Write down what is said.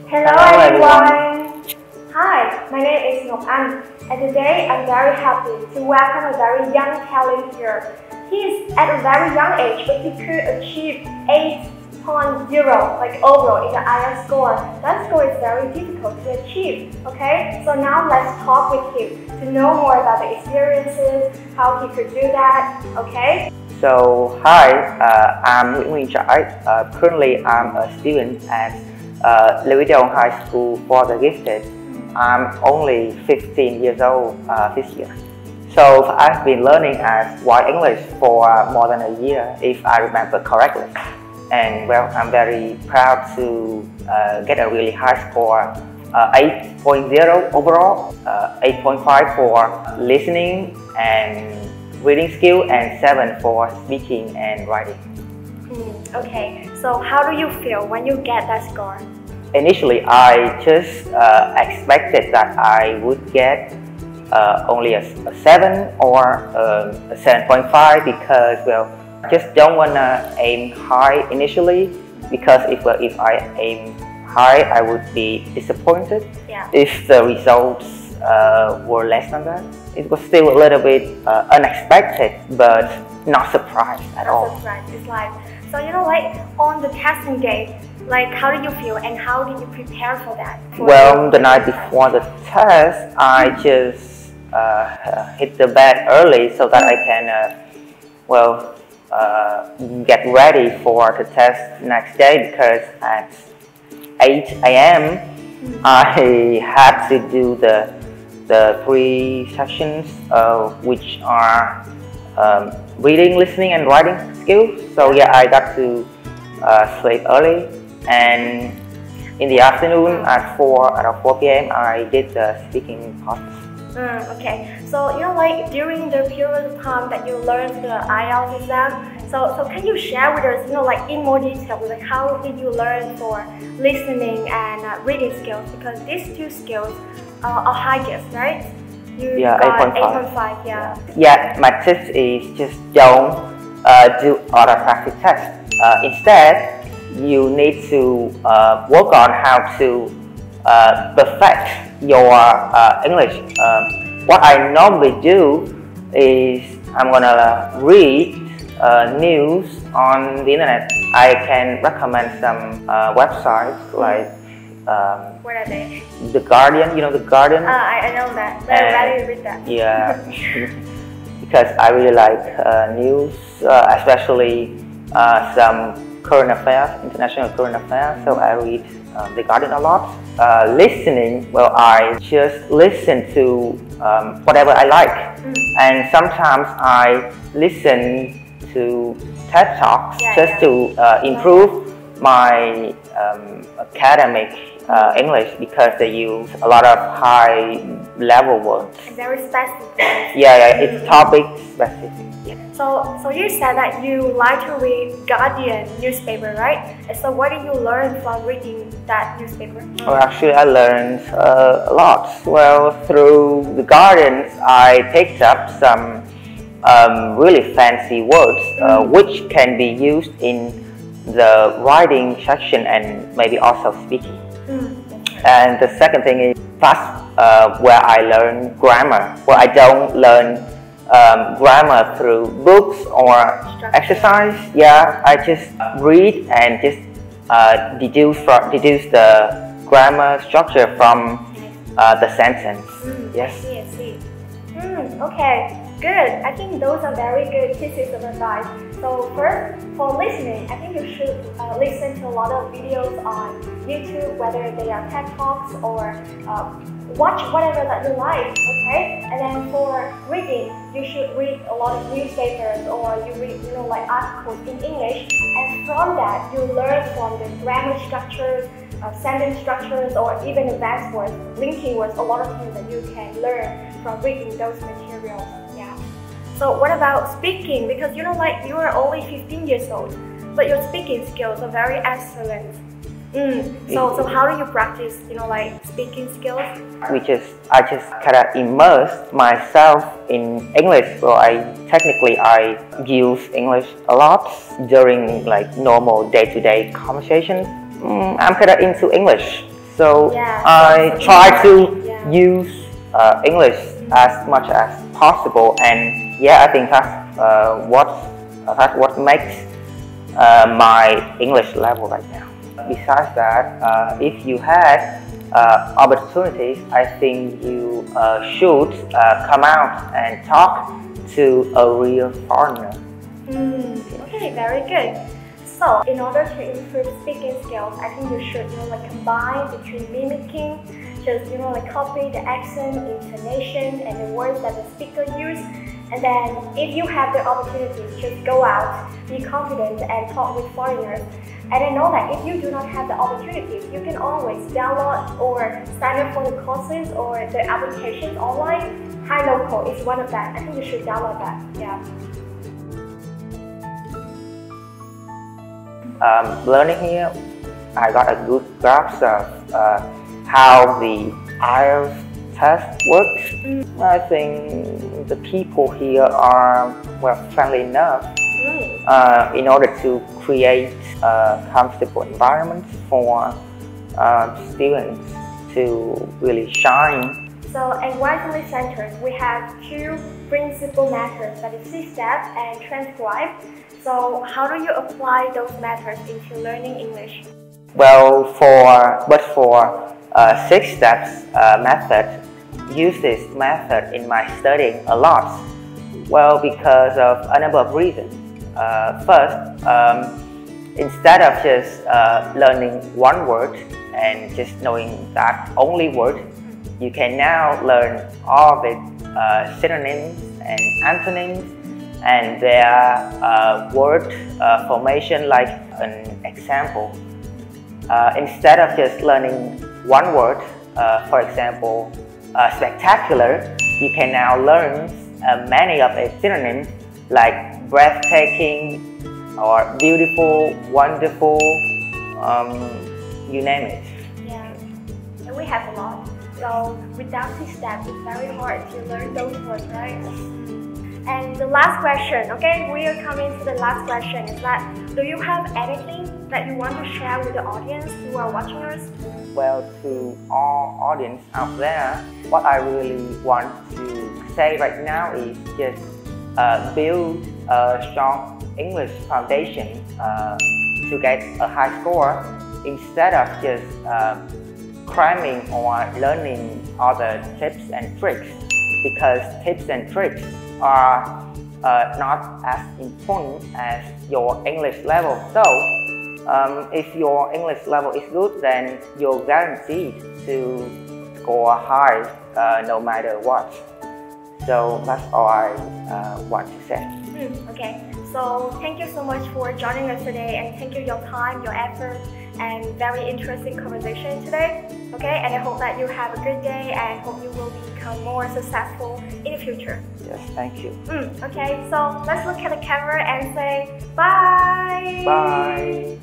Hello everyone! Hi, my name is Ngọc Anh, and today I'm very happy to welcome a very young talent here. He is at a very young age, but he could achieve 8.0, like overall in the IELTS score. That score is very difficult to achieve, okay? So now let's talk with him to know more about the experiences, how he could do that, okay? So, hi, I'm Nguyên Trãi. Currently, I'm a student at Neuro High School for the Gifted. I'm only 15 years old this year. So, I've been learning as white English for more than a year, if I remember correctly. And well, I'm very proud to get a really high score, 8.0 overall, 8.5 for listening and reading skill, and 7 for speaking and writing. Okay, so how do you feel when you get that score? Initially, I just expected that I would get only a 7 or a 7.5 because, well, I just don't want to aim high initially, because if I aim high, I would be disappointed if the results were less than that. It was still a little bit unexpected, but not surprised at all. Not surprised. It's like, so you know, like on the testing day, like how did you feel and how did you prepare for that? Well, the night before the test, I just hit the bed early so that I can, get ready for the test next day, because at 8 a.m. I had to do the 3 sections, which are reading, listening, and writing skills. So yeah, I got to sleep early, and in the afternoon at 4 p.m. I did the speaking part. Okay, so you know, like during the period of time that you learned the IELTS exam, so can you share with us, you know, like in more detail, like how did you learn for listening and reading skills? Because these 2 skills are highest, right? You got 8.5. Yeah, my tip is just don't do autopractice tests. Instead, you need to work on how to perfect your English. What I normally do is I'm gonna read news on the internet. I can recommend some websites like what are they? The Guardian, you know The Guardian? I know that. I already read that. Yeah, because I really like news, especially some current affairs, international current affairs. So I read The Guardian a lot. Listening, well, I just listen to whatever I like, and sometimes I listen to TED Talks just to improve my academic English, because they use a lot of high level words. Very specific. Yeah, it's topic specific. Yeah. So you said that you like to read Guardian newspaper, right? So what did you learn from reading that newspaper? Well, actually, I learned a lot. Well, through the Guardian, I picked up some really fancy words which can be used in the writing section and maybe also speaking. And the second thing is fast, where I learn grammar. Well, I don't learn grammar through books or exercise. Yeah, I just read and just deduce the grammar structure from the sentence. Yes. I see. Okay, good. I think those are very good pieces of advice. So first, for listening, I think you should listen to a lot of videos on YouTube, whether they are TED Talks or watch whatever that you like, okay? And then for reading, you should read a lot of newspapers, or you read, you know, like articles in English, and from that you learn from the grammar structures, sentence structures, or even advanced words, linking words, a lot of things that you can learn from reading those materials. Yeah. So what about speaking? Because you know, like you are only 15 years old, but your speaking skills are very excellent. So how do you practice, you know, like speaking skills? I just kind of immersed myself in English. So I use English a lot during like normal day-to-day conversations. I'm kind of into English, So Yeah, I so try to yeah. use English as much as possible, and yeah, I think that's what makes my English level right now. Besides that, if you had opportunities, I think you should come out and talk to a real foreigner. Okay, very good. So, in order to improve speaking skills, I think you should, combine between mimicking, just, copy the accent, intonation, and the words that the speaker use. And then, if you have the opportunity, just go out, be confident, and talk with foreigners. And I know that if you do not have the opportunity, you can always download or sign up for the courses or the applications online. Hi Local is one of that. I think you should download that. Yeah. Learning here, I got a good grasp of how the IELTS test works. I think the people here are friendly enough in order to create a comfortable environment for students to really shine. So at Wisely Center, we have two principal methods, that is 6 steps and transcribe. So how do you apply those methods into learning English? Well, for 6 steps method, use this method in my studying a lot. Well, because of a number of reasons. First, instead of just learning one word and just knowing that only word, you can now learn all the synonyms and antonyms and their word formation. Like an example, instead of just learning one word, for example, spectacular, you can now learn many of its synonyms like breathtaking or beautiful, wonderful, you name it. Yeah, and we have a lot. So without this step, it's very hard to learn those words, right? And the last question, okay, we are coming to the last question, is that do you have anything that you want to share with the audience who are watching us? Well, to all audience out there, what I really want to say right now is just build a strong English foundation to get a high score instead of just cramming or learning other tips and tricks, because tips and tricks are not as important as your English level. So if your English level is good, then you're guaranteed to score high no matter what. So that's all I want to say. Okay, so thank you so much for joining us today, and thank you your time, your effort, and very interesting conversation today. Okay, and I hope that you have a good day and hope you will become more successful in the future. Yes, thank you. Okay, so let's look at the camera and say bye. Bye.